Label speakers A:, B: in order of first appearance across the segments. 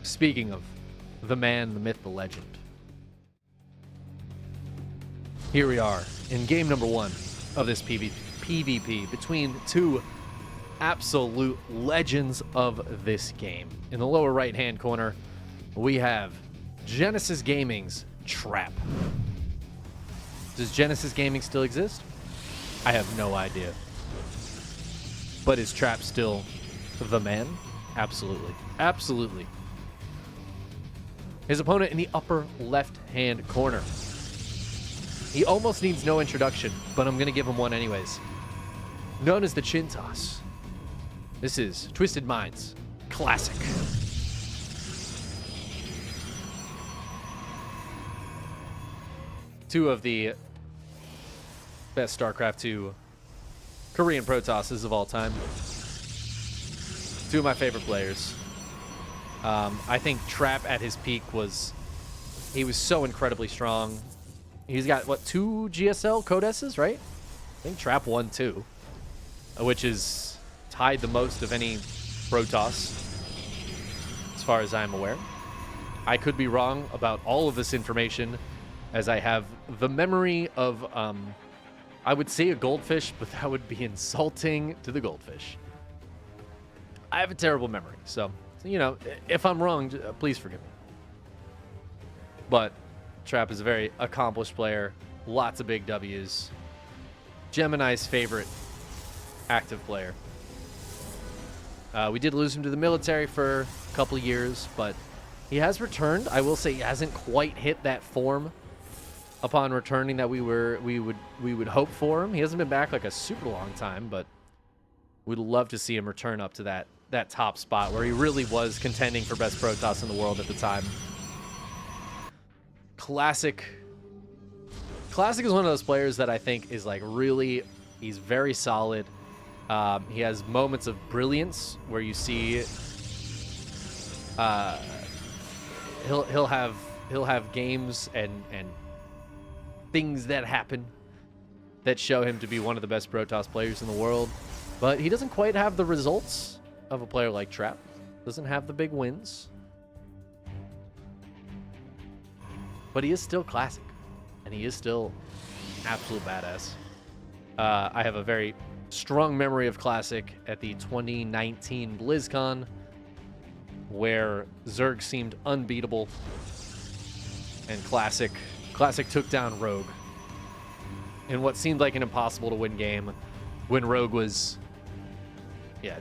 A: Speaking of the man, the myth, the legend. Here we are in game number 1 of this PvP between two absolute legends of this game. In the lower right-hand corner, we have Genesis Gaming's Trap. Does Genesis Gaming still exist? I have no idea. But is Trap still the man? Absolutely. Absolutely. His opponent in the upper left-hand corner. He almost needs no introduction, but I'm going to give him one anyways. Known as the Chin Toss. This is Twisted Minds Classic. Two of the best StarCraft 2 Korean Protosses of all time. Two of my favorite players. I think Trap at his peak he was so incredibly strong. He's got, what, 2 GSL Codesses, right? I think Trap won 2, which is tied the most of any Protoss, as far as I'm aware. I could be wrong about all of this information, as I have the memory of, I would say a goldfish, but that would be insulting to the goldfish. I have a terrible memory, so, you know, if I'm wrong, please forgive me. But Trap is a very accomplished player, lots of big W's. Gemini's favorite active player. We did lose him to the military for a couple of years, but he has returned. I will say he hasn't quite hit that form upon returning that we would hope for him. He hasn't been back like a super long time, but we'd love to see him return up to that top spot where he really was contending for best Protoss in the world at the time. Classic is one of those players that I think is like really, he's very solid. He has moments of brilliance where you see he'll have games and things that happen that show him to be one of the best Protoss players in the world, but he doesn't quite have the results of a player like Trap. Doesn't have the big wins. But he is still classic, and he is still absolute badass. I have a very strong memory of Classic at the 2019 BlizzCon, where Zerg seemed unbeatable, and Classic took down Rogue in what seemed like an impossible to win game, when Rogue was,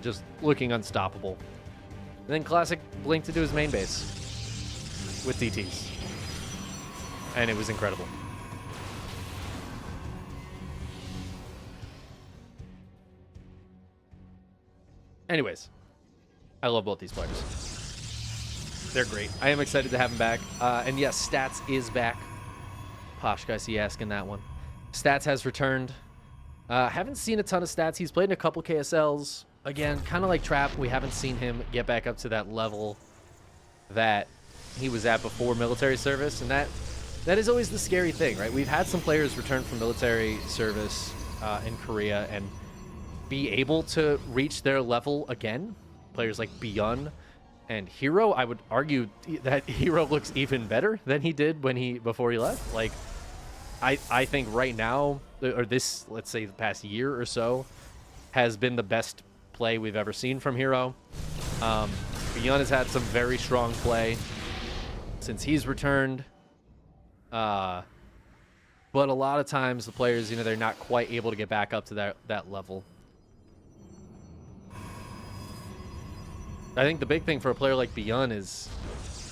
A: just looking unstoppable. And then Classic blinked into his main base with DTs. And it was incredible. Anyways, I love both these players. They're great. I am excited to have him back. And yes, Stats is back. Posh guy, see asking that one. Stats has returned. Haven't seen a ton of Stats. He's played in a couple KSLs. Again, kind of like Trap, we haven't seen him get back up to that level that he was at before military service, and that is always the scary thing, right? We've had some players return from military service in Korea and be able to reach their level again. Players like Beyond and Hero, I would argue that Hero looks even better than he did before he left. Like, I think right now, or this, let's say the past year or so, has been the best play we've ever seen from Hero. Beyond has had some very strong play since he's returned. But a lot of times the players, they're not quite able to get back up to that level. I think the big thing for a player like Beyond is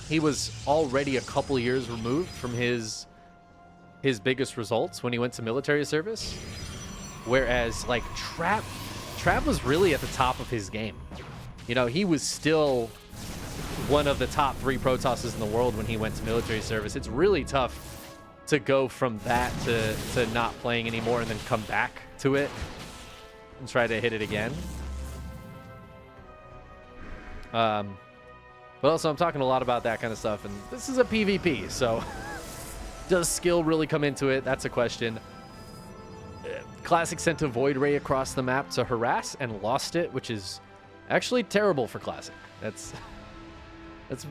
A: he was already a couple years removed from his biggest results when he went to military service. Whereas like Trap was really at the top of his game. He was still one of the top 3 Protosses in the world when he went to military service. It's really tough to go from that to not playing anymore and then come back to it and try to hit it again. But also I'm talking a lot about that kind of stuff, and this is a PvP, so does skill really come into it? That's a question. Classic sent a Void Ray across the map to harass and lost it, which is actually terrible for Classic. That's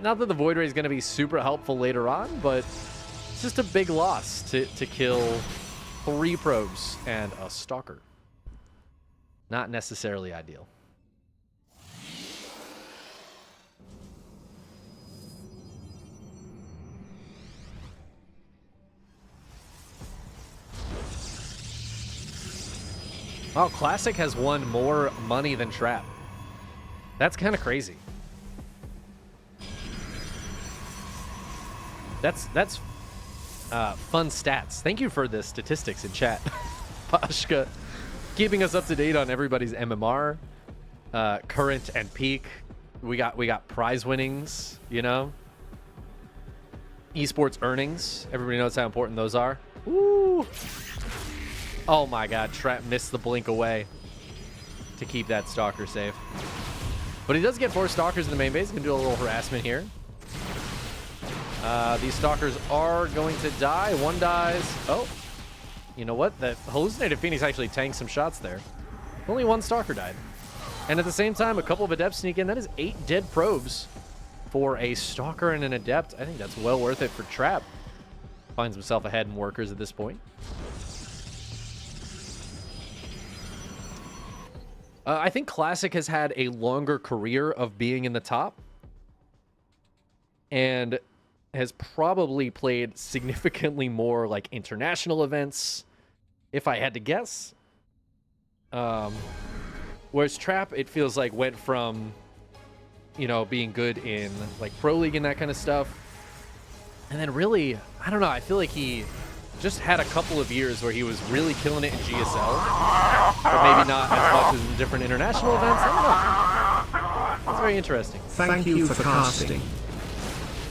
A: not that the Void Ray is going to be super helpful later on, but it's just a big loss to kill 3 probes and a Stalker. Not necessarily ideal. Oh, Classic has won more money than Trap. That's kind of crazy. That's fun stats. Thank you for the statistics in chat. Pashka, keeping us up to date on everybody's MMR, current and peak. We got prize winnings, you know. Esports earnings. Everybody knows how important those are. Woo! Oh my God, Trap missed the blink away to keep that Stalker safe. But he does get 4 Stalkers in the main base. He can do a little harassment here. These Stalkers are going to die. 1 dies. Oh, you know what? That Hallucinated Phoenix actually tanked some shots there. Only 1 Stalker died. And at the same time, a couple of Adepts sneak in. That is 8 dead probes for a Stalker and an Adept. I think that's well worth it for Trap. Finds himself ahead in workers at this point. I think Classic has had a longer career of being in the top and has probably played significantly more like international events, if I had to guess. Whereas Trap, it feels like went from, you know, being good in like Pro League and that kind of stuff. And then really, I don't know, I feel like he just had a couple of years where he was really killing it in GSL, but maybe not as much as in different international events. I don't know. That's very interesting.
B: Thank you for casting.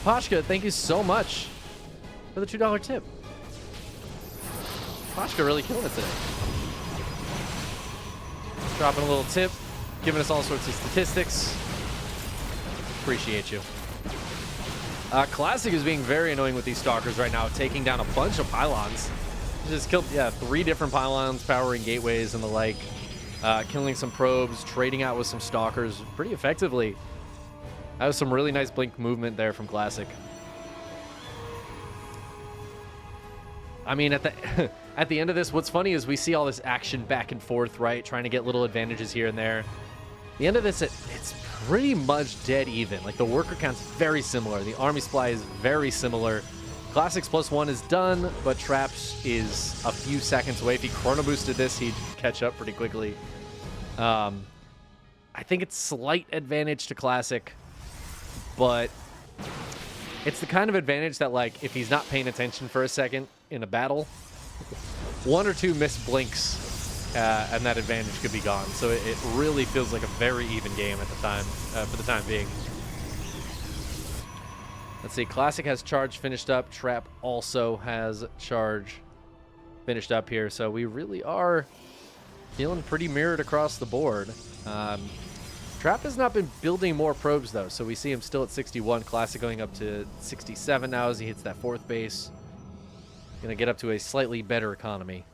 A: Pashka, thank you so much for the $2 tip. Pashka really killing it today. Dropping a little tip, giving us all sorts of statistics. Appreciate you. Classic is being very annoying with these Stalkers right now, taking down a bunch of pylons. Just killed, 3 different pylons, powering gateways and the like. Killing some probes, trading out with some Stalkers pretty effectively. That was some really nice blink movement there from Classic. I mean, at the at the end of this, what's funny is we see all this action back and forth, right? Trying to get little advantages here and there. At the end of this, it's pretty much dead even. Like, the worker count's very similar. The army supply is very similar. Classic's +1 is done, but Trap's is a few seconds away. If he chrono boosted this, he'd catch up pretty quickly. I think it's slight advantage to Classic, but it's the kind of advantage that, like, if he's not paying attention for a second in a battle, 1 or 2 missed blinks and that advantage could be gone. So it really feels like a very even game at the time, for the time being. Let's see, Classic has charge finished up. Trap also has charge finished up here. So we really are feeling pretty mirrored across the board. Trap has not been building more probes, though. So we see him still at 61. Classic going up to 67 now as he hits that 4th base. Going to get up to a slightly better economy.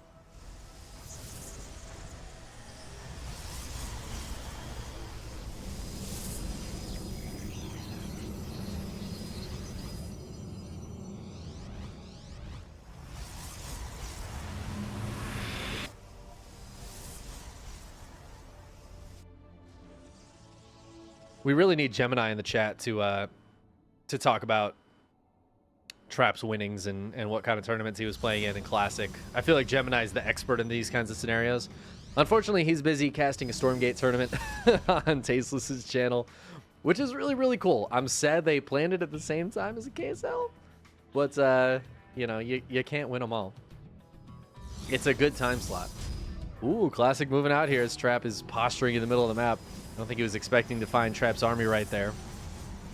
A: We really need Gemini in the chat to talk about Trap's winnings and what kind of tournaments he was playing in Classic. I feel like Gemini is the expert in these kinds of scenarios. Unfortunately, he's busy casting a Stormgate tournament on Tasteless's channel, which is really, really cool. I'm sad they planned it at the same time as a KSL, but, you know, you can't win them all. It's a good time slot. Ooh, Classic moving out here as Trap is posturing in the middle of the map. I don't think he was expecting to find Trap's army right there.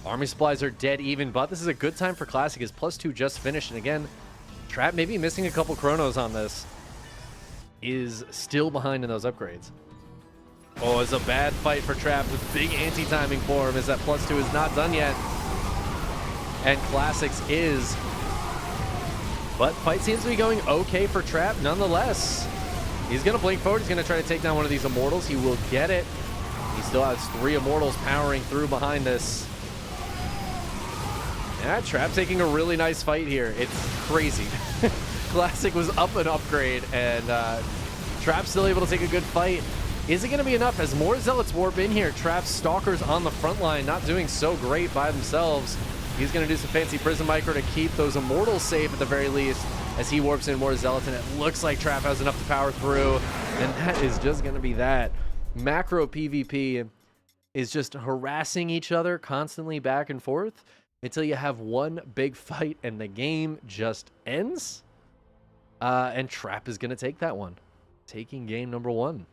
A: Army supplies are dead even, but this is a good time for Classic. His +2 just finished, and again, Trap maybe missing a couple chronos on this. Is still behind in those upgrades. Oh, it's a bad fight for Trap with big anti-timing for him as that +2 is not done yet. And Classic's is. But fight seems to be going okay for Trap nonetheless. He's going to blink forward. He's going to try to take down one of these Immortals. He will get it. He still has 3 Immortals powering through behind this. Yeah, Trap taking a really nice fight here. It's crazy. Classic was up an upgrade, and Trap's still able to take a good fight. Is it going to be enough? As more Zealots warp in here, Trap's Stalkers on the front line, not doing so great by themselves. He's going to do some fancy Prism Micro to keep those Immortals safe at the very least as he warps in more Zealots, and it looks like Trap has enough to power through, and that is just going to be that. Macro PvP is just harassing each other constantly back and forth until you have one big fight and the game just ends. And Trap is going to take that one, taking game number 1.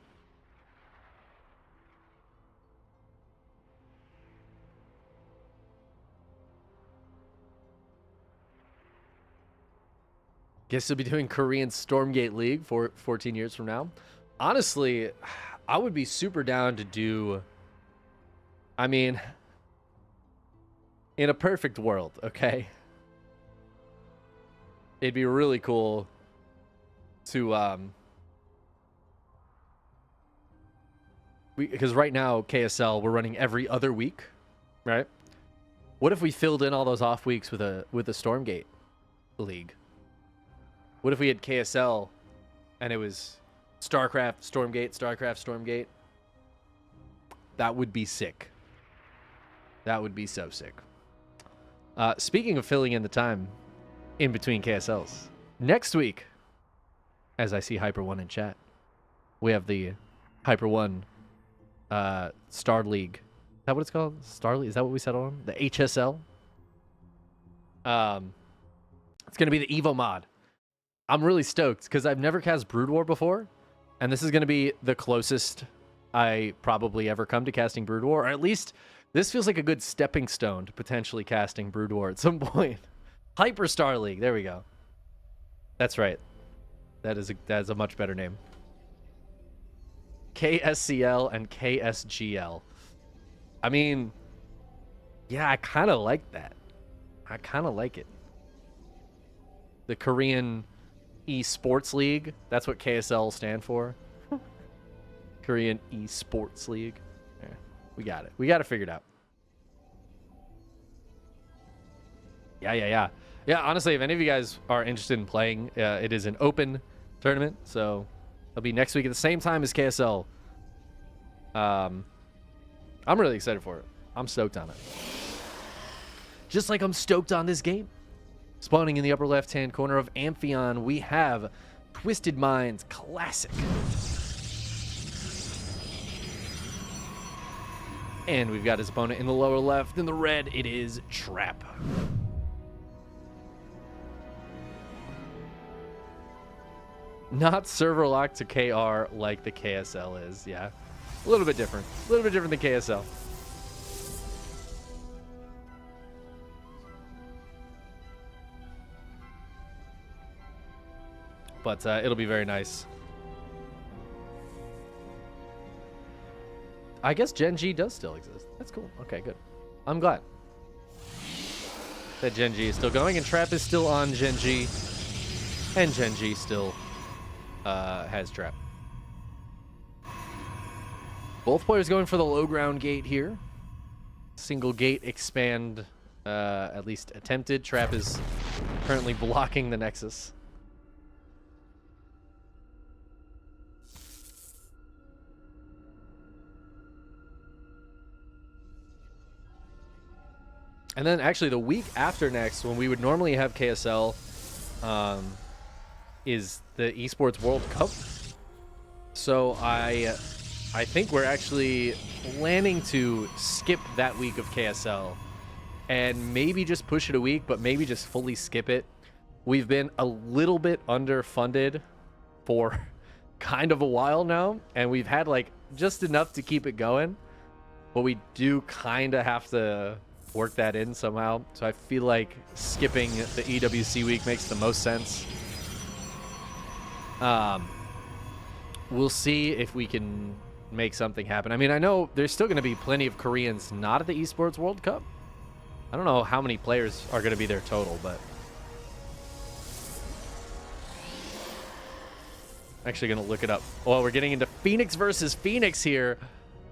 A: Guess he'll be doing Korean Stormgate League for 14 years from now. Honestly, I would be super down to do... I mean, in a perfect world, okay? It'd be really cool to... because right now, KSL, we're running every other week, right? What if we filled in all those off weeks with a Stormgate League? What if we had KSL and it was StarCraft, Stormgate, StarCraft, Stormgate? That would be sick. That would be so sick. Speaking of filling in the time in between KSLs, next week, as I see Hyper One in chat, we have the Hyper One Star League. Is that what it's called? Star League? Is that what we settled on? The HSL? It's going to be the Evo mod. I'm really stoked because I've never cast Brood War before, and this is going to be the closest I probably ever come to casting Brood War, or at least this feels like a good stepping stone to potentially casting Brood War at some point. Hyperstar League, there we go. That's right. That is a much better name. KSCL and KSGL. I mean, yeah, I kind of like that. I kind of like it. The Korean Esports League. That's what KSL stand for. Korean Esports League. Yeah, we got it. We got it figured out. Yeah, honestly, if any of you guys are interested in playing, it is an open tournament, so it'll be next week at the same time as KSL. I'm really excited for it. I'm stoked on it. Just like I'm stoked on this game. Spawning in the upper left-hand corner of Amphion, we have Twisted Minds Classic. And we've got his opponent in the lower left. In the red, it is Trap. Not server locked to KR like the KSL is, yeah. A little bit different. A little bit different than KSL. But it'll be very nice. I guess Gen G does still exist. That's cool. Okay, good. I'm glad that Gen G is still going, and Trap is still on Gen G, and Gen G still has Trap. Both players going for the low ground gate here. Single gate expand, at least attempted. Trap is currently blocking the Nexus. And then actually the week after next, when we would normally have KSL, is the Esports World Cup. So I think we're actually planning to skip that week of KSL and maybe just push it a week, but maybe just fully skip it. We've been a little bit underfunded for kind of a while now, and we've had like just enough to keep it going, but we do kind of have to work that in somehow. So I feel like skipping the EWC week makes the most sense. We'll see if we can make something happen. I mean, I know there's still going to be plenty of Koreans not at the Esports World Cup. I don't know how many players are going to be there total, but I'm actually going to look it up. Oh, we're getting into Phoenix versus Phoenix here.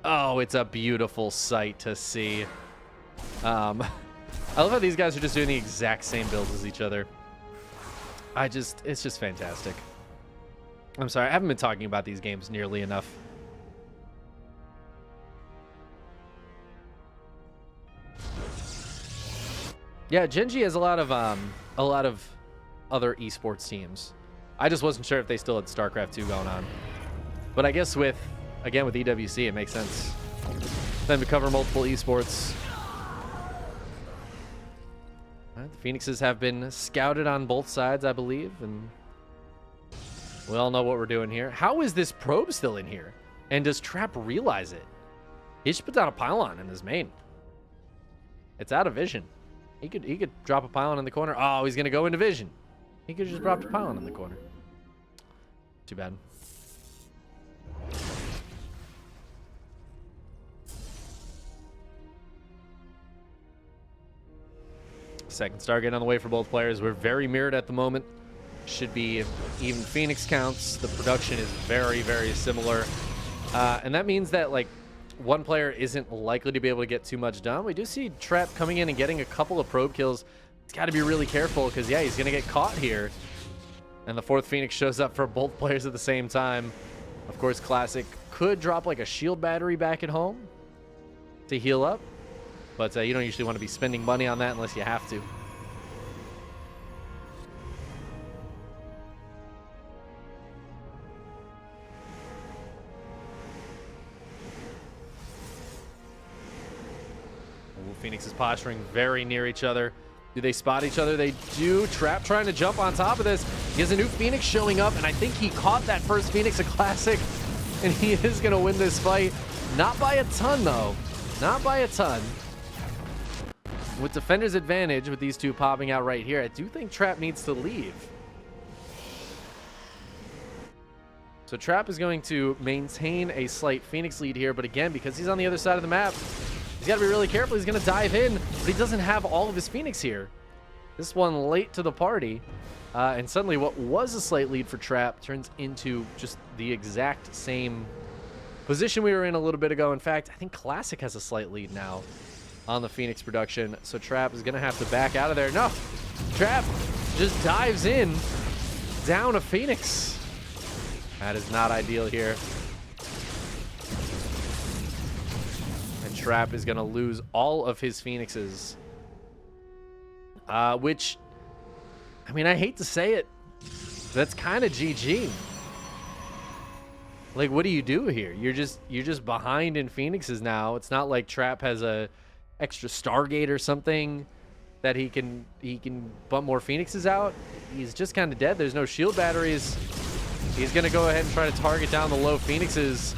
A: Oh, it's a beautiful sight to see. I I love how these guys are just doing the exact same builds as each other. It's just fantastic. I'm sorry, I haven't been talking about these games nearly enough. Yeah, Genji has a lot of other esports teams. I just wasn't sure if they still had StarCraft 2 going on. But I guess with EWC, it makes sense for them to cover multiple esports. The Phoenixes have been scouted on both sides, I believe, and we all know what we're doing here. How is this probe still in here? And does Trap realize it? He should put down a pylon in his main. It's out of vision. He could drop a pylon in the corner. Oh, he's gonna go into vision. He could just drop a pylon in the corner. Too bad. Second Stargate on the way for both players. We're very mirrored at the moment. Should be even Phoenix counts. The production is very, very similar. And that means that, like, one player isn't likely to be able to get too much done. We do see Trap coming in and getting a couple of probe kills. He's got to be really careful because, yeah, he's going to get caught here. And the fourth Phoenix shows up for both players at the same time. Of course, Classic could drop, like, a shield battery back at home to heal up. But you don't usually want to be spending money on that unless you have to. Phoenix is posturing very near each other. Do they spot each other? They do. Trap trying to jump on top of this. He has a new Phoenix showing up, and I think he caught that first Phoenix, a Classic, and he is going to win this fight. Not by a ton, though. Not by a ton. With Defender's advantage, with these two popping out right here, I do think Trap needs to leave. So Trap is going to maintain a slight Phoenix lead here, but again, because he's on the other side of the map, he's got to be really careful. He's going to dive in, but he doesn't have all of his Phoenix here. This one late to the party, and suddenly what was a slight lead for Trap turns into just the exact same position we were in a little bit ago. In fact, I think Classic has a slight lead now on the Phoenix production, so Trap is going to have to back out of there. No, Trap just dives in, down a Phoenix. That is not ideal here. And Trap is going to lose all of his Phoenixes, which, I mean, I hate to say it, that's kind of GG. Like, what do you do here? You're just behind in Phoenixes now. It's not like Trap has a extra Stargate or something that he can bump more Phoenixes out. He's just kind of dead. There's no shield batteries. He's going to go ahead and try to target down the low Phoenixes,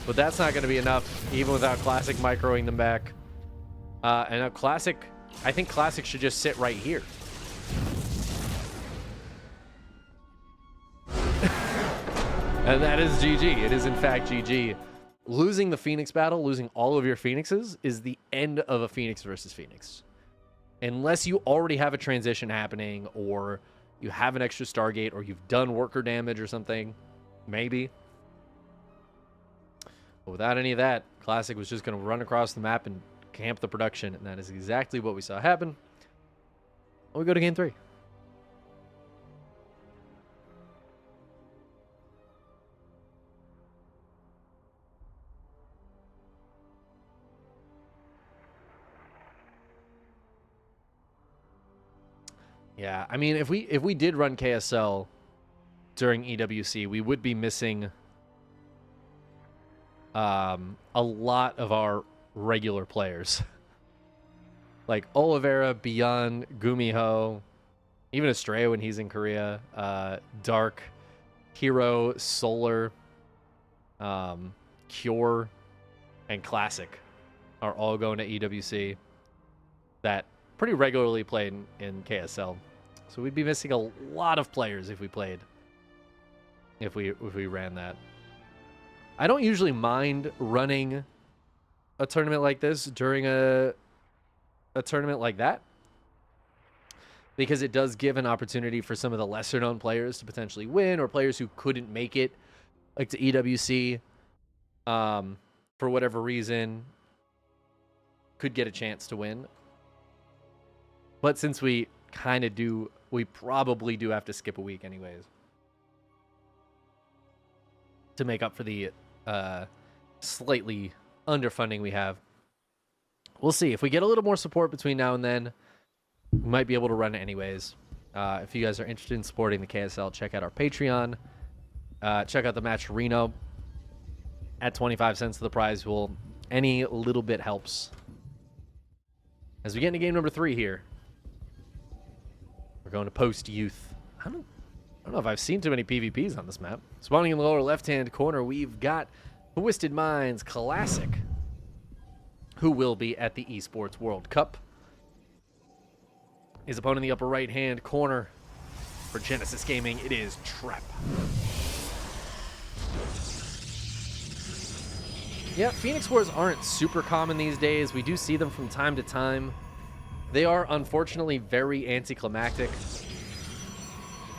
A: but that's not going to be enough, even without Classic microing them back. And now Classic, I think Classic should just sit right here. And that is GG. It is, in fact, GG. Losing the Phoenix battle, losing all of your Phoenixes, is the end of a Phoenix versus Phoenix. Unless you already have a transition happening, or you have an extra Stargate, or you've done worker damage or something, maybe. But without any of that, Classic was just going to run across the map and camp the production, and that is exactly what we saw happen. We go to game 3. Yeah, I mean, if we did run KSL during EWC, we would be missing a lot of our regular players. Like Oliveira, Beyond, Gumiho, even Astray when he's in Korea, Dark, Hero, Solar, Cure, and Classic are all going to EWC that pretty regularly played in KSL. So we'd be missing a lot of players if we played, if we ran that. I don't usually mind running a tournament like this during a tournament like that, because it does give an opportunity for some of the lesser known players to potentially win, or players who couldn't make it, like to EWC, for whatever reason, could get a chance to win. But since we kind of do, we probably do have to skip a week anyways to make up for the slightly underfunding we have. We'll see. If we get a little more support between now and then, we might be able to run it anyways. If you guys are interested in supporting the KSL, check out our Patreon. Check out the match Reno at 25 cents to the prize pool. Any little bit helps. As we get into game number 3 here, we're going to post youth. I don't know if I've seen too many PvPs on this map. Spawning in the lower left-hand corner, we've got Twisted Minds Classic, who will be at the Esports World Cup. His opponent in the upper right-hand corner for Genesis Gaming, it is Trap. Yeah, Phoenix Wars aren't super common these days. We do see them from time to time. They are unfortunately very anticlimactic,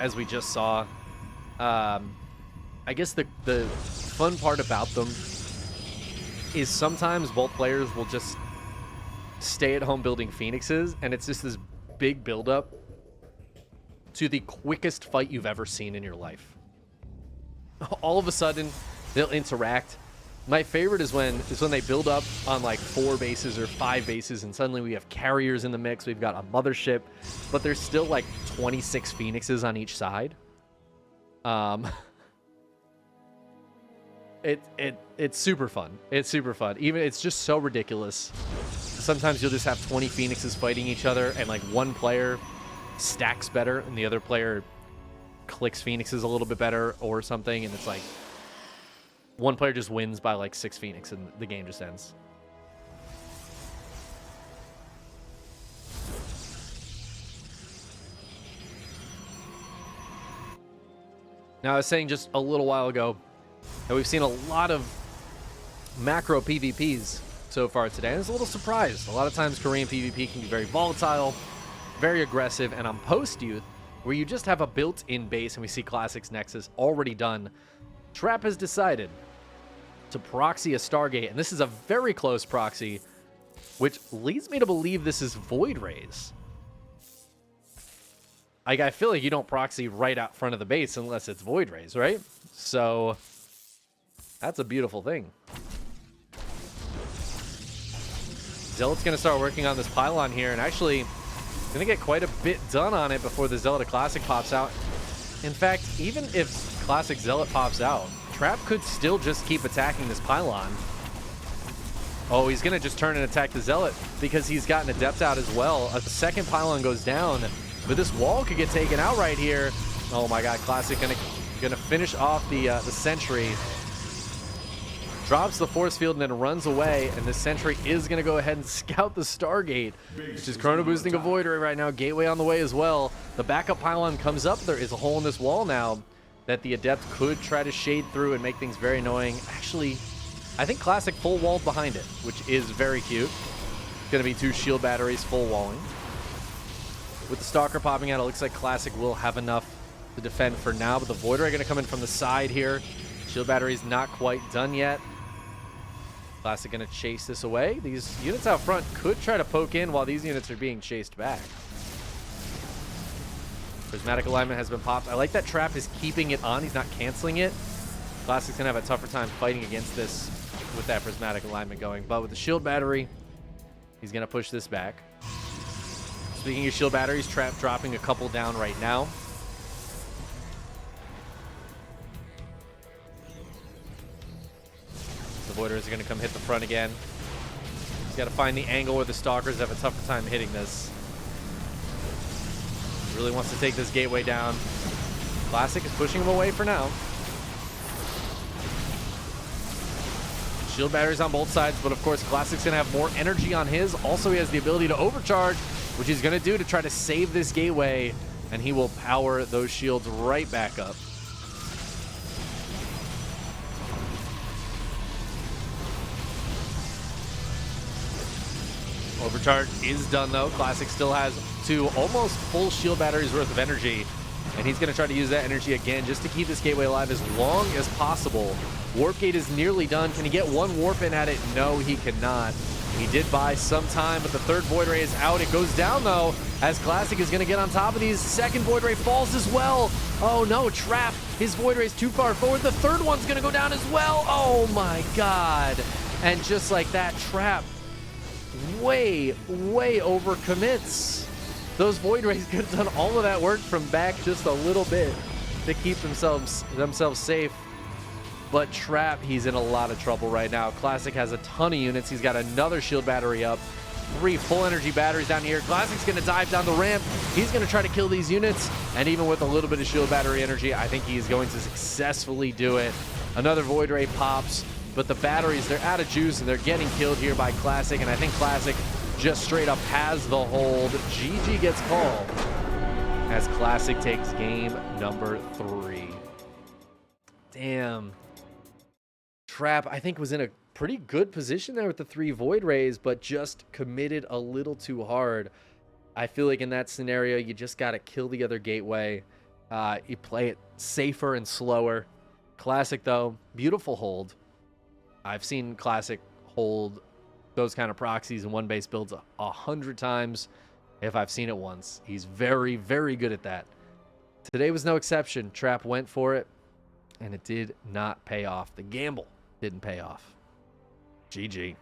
A: as we just saw. I guess the fun part about them is sometimes both players will just stay at home building Phoenixes, and it's just this big buildup to the quickest fight you've ever seen in your life. All of a sudden, they'll interact. My favorite is when they build up on like 4 bases or 5 bases, and suddenly we have carriers in the mix. We've got a mothership, but there's still like 26 Phoenixes on each side. It's super fun. It's super fun. Even it's just so ridiculous. Sometimes you'll just have 20 Phoenixes fighting each other, and like one player stacks better, and the other player clicks Phoenixes a little bit better or something, and it's like one player just wins by like 6 Phoenix and the game just ends. Now, I was saying just a little while ago that we've seen a lot of macro PvPs so far today. I was a little surprised. A lot of times Korean PvP can be very volatile, very aggressive, and on post-youth, where you just have a built-in base and we see Classic's Nexus already done, Trap has decided to proxy a Stargate, and this is a very close proxy, which leads me to believe this is Void Rays. Like, I feel like you don't proxy right out front of the base unless it's Void Rays, right? So that's a beautiful thing. Zealot's going to start working on this pylon here, and actually going to get quite a bit done on it before the Zealot Classic pops out. In fact, even if Classic Zealot pops out, Trap could still just keep attacking this pylon. Oh, he's going to just turn and attack the Zealot because he's got an Adept out as well. A second pylon goes down, but this wall could get taken out right here. Oh my god, Classic gonna finish off the Sentry. Drops the force field and then runs away, and this Sentry is going to go ahead and scout the Stargate, which is chrono boosting a Void Ray right now. Gateway on the way as well. The backup pylon comes up. There is a hole in this wall now that the Adept could try to shade through and make things very annoying. Actually, I think Classic full walled behind it, which is very cute. Going to be 2 shield batteries full walling. With the Stalker popping out, it looks like Classic will have enough to defend for now, but the Void Ray going to come in from the side here. Shield battery's not quite done yet. Classic going to chase this away. These units out front could try to poke in while these units are being chased back. Prismatic alignment has been popped. I like that Trap is keeping it on. He's not canceling it. Classic's going to have a tougher time fighting against this with that prismatic alignment going. But with the shield battery, he's going to push this back. Speaking of shield batteries, Trap dropping a couple down right now. The Voiders are going to come hit the front again. He's got to find the angle where the Stalkers have a tougher time hitting this. Really wants to take this gateway down. Classic is pushing him away for now. Shield batteries on both sides, but of course Classic's going to have more energy on his. Also, he has the ability to overcharge, which he's going to do to try to save this gateway, and he will power those shields right back up. Overcharge is done though. Classic still has 2 almost full shield batteries worth of energy, and he's going to try to use that energy again just to keep this gateway alive as long as possible. Warp gate is nearly done. Can he get one warp in at it? No, he cannot. He did buy some time, but the third Void Ray is out. It goes down, though, as Classic is going to get on top of these. Second Void Ray falls as well. Oh, no, Trap. His Void Ray's too far forward. The third one's going to go down as well. Oh, my God. And just like that, Trap way overcommits. Those Void Rays could have done all of that work from back just a little bit to keep themselves safe. But Trap, he's in a lot of trouble right now. Classic has a ton of units. He's got another shield battery up. 3 full energy batteries down here. Classic's going to dive down the ramp. He's going to try to kill these units. And even with a little bit of shield battery energy, I think he's going to successfully do it. Another Void Ray pops. But the batteries, they're out of juice, and they're getting killed here by Classic. And I think Classic just straight up has the hold. GG gets called as Classic takes game number 3. Damn. Trap, I think, was in a pretty good position there with the 3 Void Rays, but just committed a little too hard. I feel like in that scenario, you just got to kill the other gateway. You play it safer and slower. Classic, though, beautiful hold. I've seen Classic hold those kind of proxies in one base builds 100 times if I've seen it once. He's very good at that. Today was no exception. Trap went for it, and it did not pay off. The gamble didn't pay off. GG.